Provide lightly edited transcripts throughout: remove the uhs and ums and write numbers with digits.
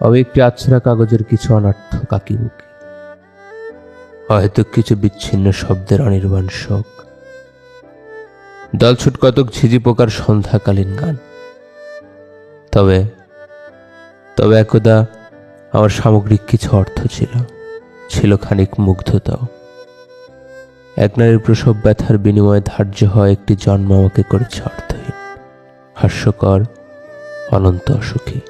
আমি একটি আছড়া কাগজের কিছু অনার্থক আঁকিবুকি, হয়তো কিছু বিচ্ছিন্ন শব্দের অনির্বাণ শোক, দলছুট কতক ঝিঝি পোকার সন্ধ্যাকালীন গান। তবে তবে একদা আমার সামগ্রিক কিছু অর্থ ছিল খানিক মুগ্ধতাও। এক নারীর প্রসব ব্যথার বিনিময়ে ধার্য হয় একটি জন্ম আমাকে করেছে অর্থহীন, হাস্যকর, অনন্ত অসুখী।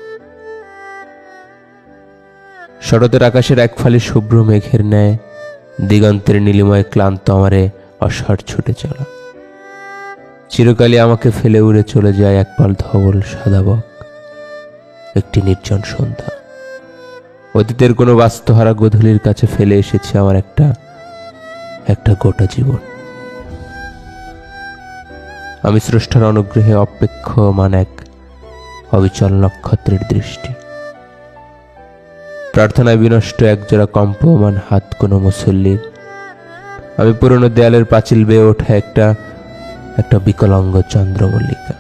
শরতের আকাশের এক ফালি শুভ্র মেঘের ন্যায় দিগন্তের নীলিময় ক্লান্ত আমারে অসার ছুটে চলা। চিরকালই আমাকে ফেলে উড়ে চলে যায় এক পাল ধবল সাদা বক, একটি নির্জন সন্ধ্যা। অতীতের কোনো বাস্তুহারা গোধূলির কাছে ফেলে এসেছে আমার একটা গোটা জীবন। আমি স্রষ্টার অনুগ্রহে অপেক্ষমান এক অবিচল নক্ষত্রের দৃষ্টি, প্রার্থনায় বিনষ্ট একজোড়া কম্পমান হাত কোনো মুসল্লির। আমি পুরনো দেয়ালের পাঁচিল বেয়ে ওঠা একটা বিকলাঙ্গ চন্দ্রমল্লিকা।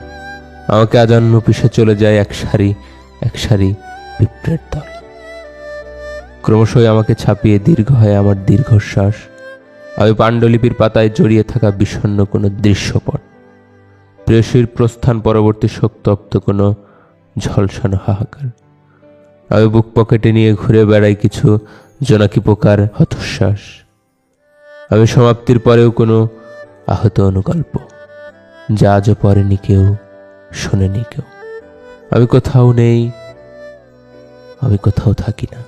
আমাকে আজন্ম পিষে চলে যায় এক সারি পিঁপড়ের দল। ক্রমশই আমাকে ছাপিয়ে দীর্ঘ হয় আমার দীর্ঘশ্বাস। আমি পাণ্ডুলিপির পাতায় জড়িয়ে থাকা বিষণ্ণ কোনো দৃশ্যপট, প্রেয়সীর প্রস্থান পরবর্তী শোকতপ্ত কোনো ঝলসানো হাহাকার। আমি বুক পকেটে নিয়ে ঘুরে বেড়াই কিছু জোনাকি পোকার হতশ্বাস। আমি সমাপ্তির পরেও কোনো আহত অনুকল্প, যা আজও পড়েনি কেউ, শোনেনি কেউ। আমি কোথাও নেই, আমি কোথাও থাকি না।